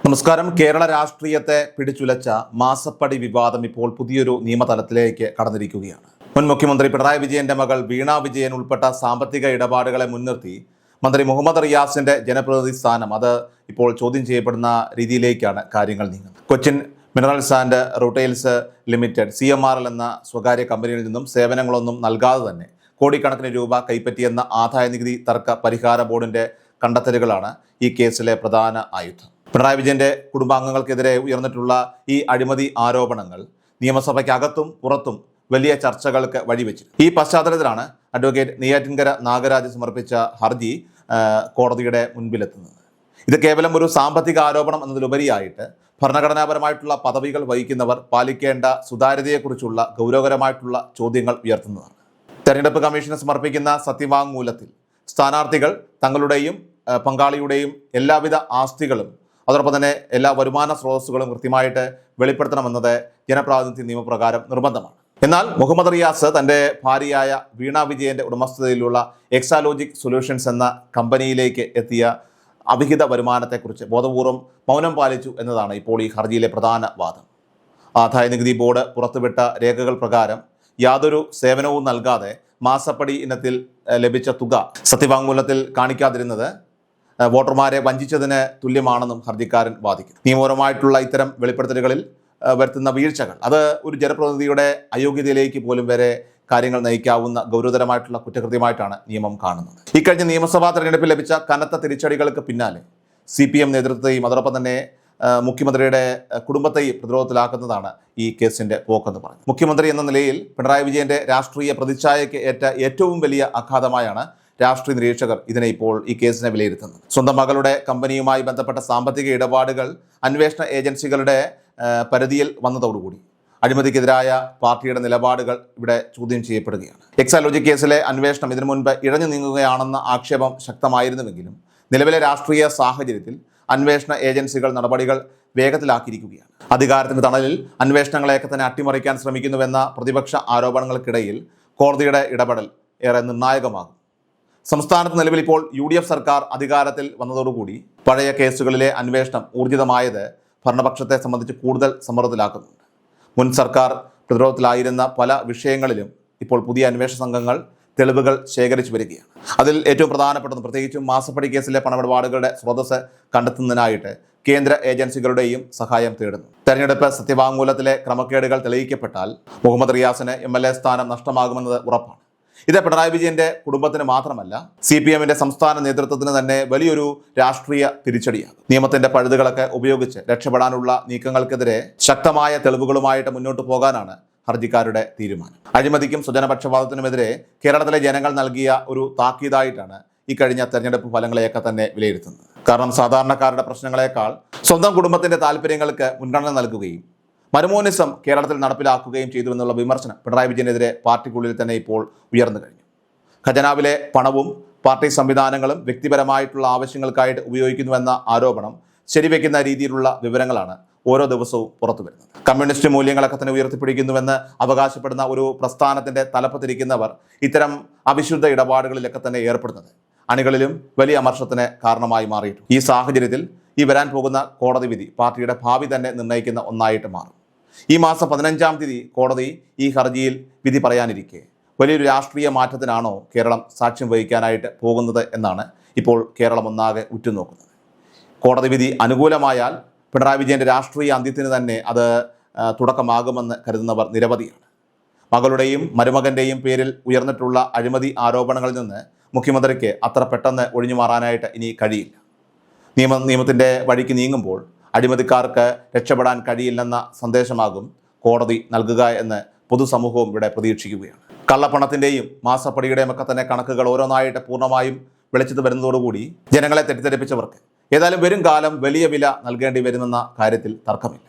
നമസ്കാരം. കേരള രാഷ്ട്രീയത്തെ പിടിച്ചുലച്ച മാസപ്പടി വിവാദം ഇപ്പോൾ പുതിയൊരു നിയമതലത്തിലേക്ക് കടന്നിരിക്കുകയാണ്. മുൻ മുഖ്യമന്ത്രി പിണറായി വിജയന്റെ മകൾ വീണ വിജയൻ ഉൾപ്പെട്ട സാമ്പത്തിക ഇടപാടുകളെ മുൻനിർത്തി മന്ത്രി മുഹമ്മദ് റിയാസിന്റെ ജനപ്രതിനിധി സ്ഥാനം അത് ഇപ്പോൾ ചോദ്യം ചെയ്യപ്പെടുന്ന രീതിയിലേക്കാണ് കാര്യങ്ങൾ നീങ്ങുന്നത്. Cochin minerals and rutiles limited CMRL എന്ന സ്വകാര്യ കമ്പനിയിൽ നിന്നും സേവനങ്ങളൊന്നും നൽകാതെ തന്നെ കോടിക്കണക്കിന് രൂപ കൈപ്പറ്റിയെന്ന ആദായനികുതി തർക്ക പരിഹാര ബോർഡിന്റെ കണ്ടെത്തലുകളാണ് ഈ കേസിലെ പ്രധാന ആയുധം. പിണറായി വിജയന്റെ കുടുംബാംഗങ്ങൾക്കെതിരെ ഉയർന്നിട്ടുള്ള ഈ അഴിമതി ആരോപണങ്ങൾ നിയമസഭയ്ക്കകത്തും പുറത്തും വലിയ ചർച്ചകൾക്ക് വഴിവെച്ചു. ഈ പശ്ചാത്തലത്തിലാണ് അഡ്വക്കേറ്റ് നെയ്യാറ്റിൻകര നാഗരാജ് സമർപ്പിച്ച ഹർജി കോടതിയുടെ മുൻപിലെത്തുന്നത്. ഇത് കേവലം ഒരു സാമ്പത്തിക ആരോപണം എന്നതിലുപരിയായിട്ട് ഭരണഘടനാപരമായിട്ടുള്ള പദവികൾ വഹിക്കുന്നവർ പാലിക്കേണ്ട സുതാര്യതയെക്കുറിച്ചുള്ള ഗൗരവകരമായിട്ടുള്ള ചോദ്യങ്ങൾ ഉയർത്തുന്നതാണ്. തെരഞ്ഞെടുപ്പ് കമ്മീഷന് സമർപ്പിക്കുന്ന സത്യവാങ്മൂലത്തിൽ സ്ഥാനാർത്ഥികൾ തങ്ങളുടെയും പങ്കാളിയുടെയും എല്ലാവിധ ആസ്തികളും അതോടൊപ്പം തന്നെ എല്ലാ വരുമാന സ്രോതസ്സുകളും കൃത്യമായിട്ട് വെളിപ്പെടുത്തണമെന്നത് ജനപ്രാതിനിധ്യ നിയമപ്രകാരം നിർബന്ധമാണ്. എന്നാൽ മുഹമ്മദ് റിയാസ് തൻ്റെ ഭാര്യയായ വീണ വിജയന്റെ ഉടമസ്ഥതയിലുള്ള എക്സാലോജിക് സൊല്യൂഷൻസ് എന്ന കമ്പനിയിലേക്ക് എത്തിയ അവിഹിത വരുമാനത്തെക്കുറിച്ച് ബോധപൂർവം മൗനം പാലിച്ചു എന്നതാണ് ഇപ്പോൾ ഈ ഹർജിയിലെ പ്രധാന വാദം. ആദായനികുതി ബോർഡ് പുറത്തുവിട്ട രേഖകൾ പ്രകാരം യാതൊരു സേവനവും നൽകാതെ മാസപ്പടി ഇനത്തിൽ ലഭിച്ച തുക സത്യവാങ്മൂലത്തിൽ കാണിക്കാതിരുന്നത് വോട്ടർമാരെ വഞ്ചിച്ചതിന് തുല്യമാണെന്നും ഹർജിക്കാരൻ വാദിക്കുന്നു. നിയമപരമായിട്ടുള്ള ഇത്തരം വെളിപ്പെടുത്തലുകളിൽ വരുത്തുന്ന വീഴ്ചകൾ അത് ഒരു ജനപ്രതിനിധിയുടെ അയോഗ്യതയിലേക്ക് പോലും വരെ കാര്യങ്ങൾ നയിക്കാവുന്ന ഗൗരവതരമായിട്ടുള്ള കുറ്റകൃത്യമായിട്ടാണ് നിയമം കാണുന്നത്. ഇക്കഴിഞ്ഞ നിയമസഭാ തെരഞ്ഞെടുപ്പിൽ ലഭിച്ച കനത്ത തിരിച്ചടികൾക്ക് പിന്നാലെ CPM നേതൃത്വത്തെയും അതോടൊപ്പം തന്നെ മുഖ്യമന്ത്രിയുടെ കുടുംബത്തെയും പ്രതിരോധത്തിലാക്കുന്നതാണ് ഈ കേസിന്റെ പോക്കെന്ന് പറഞ്ഞു. മുഖ്യമന്ത്രി എന്ന നിലയിൽ പിണറായി വിജയന്റെ രാഷ്ട്രീയ പ്രതിച്ഛായയ്ക്ക് ഏറ്റ ഏറ്റവും വലിയ ആഘാതമായാണ് രാഷ്ട്രീയ നിരീക്ഷകർ ഇതിനെ ഇപ്പോൾ ഈ കേസിനെ വിലയിരുത്തുന്നത്. സ്വന്തം മകളുടെ കമ്പനിയുമായി ബന്ധപ്പെട്ട സാമ്പത്തിക ഇടപാടുകൾ അന്വേഷണ ഏജൻസികളുടെ പരിധിയിൽ വന്നതോടുകൂടി അഴിമതിക്കെതിരായ പാർട്ടിയുടെ നിലപാടുകൾ ഇവിടെ ചോദ്യം ചെയ്യപ്പെടുകയാണ്. എക്സാലോജി കേസിലെ അന്വേഷണം ഇതിനു മുൻപ് ഇഴഞ്ഞു നീങ്ങുകയാണെന്ന ആക്ഷേപം ശക്തമായിരുന്നുവെങ്കിലും നിലവിലെ രാഷ്ട്രീയ സാഹചര്യത്തിൽ അന്വേഷണ ഏജൻസികൾ നടപടികൾ വേഗത്തിലാക്കിയിരിക്കുകയാണ്. അധികാരത്തിന്റെ തണലിൽ അന്വേഷണങ്ങളെയൊക്കെ തന്നെ അട്ടിമറിക്കാൻ ശ്രമിക്കുന്നുവെന്ന പ്രതിപക്ഷ ആരോപണങ്ങൾക്കിടയിൽ കോടതിയുടെ ഇടപെടൽ ഏറെ നിർണായകമാകും. സംസ്ഥാനത്ത് നിലവിൽ ഇപ്പോൾ UDF സർക്കാർ അധികാരത്തിൽ വന്നതോടുകൂടി പഴയ കേസുകളിലെ അന്വേഷണം ഊർജിതമായത് ഭരണപക്ഷത്തെ സംബന്ധിച്ച് കൂടുതൽ സമ്മർദ്ദത്തിലാക്കുന്നുണ്ട്. മുൻ സർക്കാർ പ്രതിരോധത്തിലായിരുന്ന പല വിഷയങ്ങളിലും ഇപ്പോൾ പുതിയ അന്വേഷണ സംഘങ്ങൾ തെളിവുകൾ ശേഖരിച്ചു വരികയാണ്. അതിൽ ഏറ്റവും പ്രധാനപ്പെട്ടതും പ്രത്യേകിച്ചും മാസപ്പടി കേസിലെ പണമിടപാടുകളുടെ സ്രോതസ് കണ്ടെത്തുന്നതിനായിട്ട് കേന്ദ്ര ഏജൻസികളുടെയും സഹായം തേടുന്നു. തെരഞ്ഞെടുപ്പ് സത്യവാങ്മൂലത്തിലെ ക്രമക്കേടുകൾ തെളിയിക്കപ്പെട്ടാൽ മുഹമ്മദ് റിയാസിന് MLA സ്ഥാനം നഷ്ടമാകുമെന്നത് ഉറപ്പാണ്. ഇത് പിണറായി വിജയന്റെ കുടുംബത്തിന് മാത്രമല്ല CPMന്റെ സംസ്ഥാന നേതൃത്വത്തിന് തന്നെ വലിയൊരു രാഷ്ട്രീയ തിരിച്ചടിയാകും. നിയമത്തിന്റെ പഴുതുകളൊക്കെ ഉപയോഗിച്ച് രക്ഷപ്പെടാനുള്ള നീക്കങ്ങൾക്കെതിരെ ശക്തമായ തെളിവുകളുമായിട്ട് മുന്നോട്ട് പോകാനാണ് ഹർജിക്കാരുടെ തീരുമാനം. അഴിമതിക്കും സ്വജനപക്ഷപാതത്തിനുമെതിരെ കേരളത്തിലെ ജനങ്ങൾ നൽകിയ ഒരു താക്കീതായിട്ടാണ് ഈ കഴിഞ്ഞ തെരഞ്ഞെടുപ്പ് ഫലങ്ങളെയൊക്കെ തന്നെ വിലയിരുത്തുന്നത്. കാരണം സാധാരണക്കാരുടെ പ്രശ്നങ്ങളെക്കാൾ സ്വന്തം കുടുംബത്തിന്റെ താല്പര്യങ്ങൾക്ക് മുൻഗണന നൽകുകയും മരുമോനിസം കേരളത്തിൽ നടപ്പിലാക്കുകയും ചെയ്തു എന്നുള്ള വിമർശനം പിണറായി വിജയനെതിരെ പാർട്ടിക്കുള്ളിൽ തന്നെ ഇപ്പോൾ ഉയർന്നു കഴിഞ്ഞു. ഖജനാവിലെ പണവും പാർട്ടി സംവിധാനങ്ങളും വ്യക്തിപരമായിട്ടുള്ള ആവശ്യങ്ങൾക്കായിട്ട് ഉപയോഗിക്കുന്നുവെന്ന ആരോപണം ശരിവെക്കുന്ന രീതിയിലുള്ള വിവരങ്ങളാണ് ഓരോ ദിവസവും പുറത്തു വരുന്നത്. കമ്മ്യൂണിസ്റ്റ് മൂല്യങ്ങളൊക്കെ തന്നെ ഉയർത്തിപ്പിടിക്കുന്നുവെന്ന് അവകാശപ്പെടുന്ന ഒരു പ്രസ്ഥാനത്തിന്റെ തലപ്പത്തിരിക്കുന്നവർ ഇത്തരം അവിശുദ്ധ ഇടപാടുകളിലൊക്കെ തന്നെ ഏർപ്പെടുന്നത് അണികളിലും വലിയ അമർഷത്തിന് കാരണമായി മാറിയിട്ടു. ഈ സാഹചര്യത്തിൽ ഈ വരാൻ പോകുന്ന കോടതി വിധി പാർട്ടിയുടെ ഭാവി തന്നെ നിർണ്ണയിക്കുന്ന ഒന്നായിട്ട് മാറും. ഈ മാസം 15-ാം തീയതി കോടതി ഈ ഹർജിയിൽ വിധി പറയാനിരിക്കെ വലിയൊരു രാഷ്ട്രീയ മാറ്റത്തിനാണോ കേരളം സാക്ഷ്യം വഹിക്കാനായിട്ട് പോകുന്നത് എന്നാണ് ഇപ്പോൾ കേരളം ഒന്നാകെ ഉറ്റുനോക്കുന്നത്. കോടതി വിധി അനുകൂലമായാൽ പിണറായി വിജയന്റെ രാഷ്ട്രീയ അന്ത്യത്തിന് തന്നെ അത് തുടക്കമാകുമെന്ന് കരുതുന്നവർ നിരവധിയാണ്. മകളുടെയും മരുമകന്റെയും പേരിൽ ഉയർന്നിട്ടുള്ള അഴിമതി ആരോപണങ്ങളിൽ നിന്ന് മുഖ്യമന്ത്രിക്ക് അത്ര പെട്ടെന്ന് ഒഴിഞ്ഞു മാറാനായിട്ട് ഇനി കഴിയില്ല. നിയമത്തിൻ്റെ വഴിക്ക് നീങ്ങുമ്പോൾ അഴിമതിക്കാർക്ക് രക്ഷപ്പെടാൻ കഴിയില്ലെന്ന സന്ദേശമാകും കോടതി നൽകുക എന്ന് പൊതുസമൂഹവും ഇവിടെ പ്രതീക്ഷിക്കുകയാണ്. കള്ളപ്പണത്തിൻ്റെയും മാസപ്പടിയുടെയും ഒക്കെ തന്നെ കണക്കുകൾ ഓരോന്നായിട്ട് പൂർണ്ണമായും വെളിച്ചത്ത് വരുന്നതോടുകൂടി ജനങ്ങളെ തെറ്റിദ്ധരിപ്പിച്ചവർക്ക് ഏതായാലും വരും കാലം വലിയ വില നൽകേണ്ടി വരുമെന്ന കാര്യത്തിൽ തർക്കമില്ല.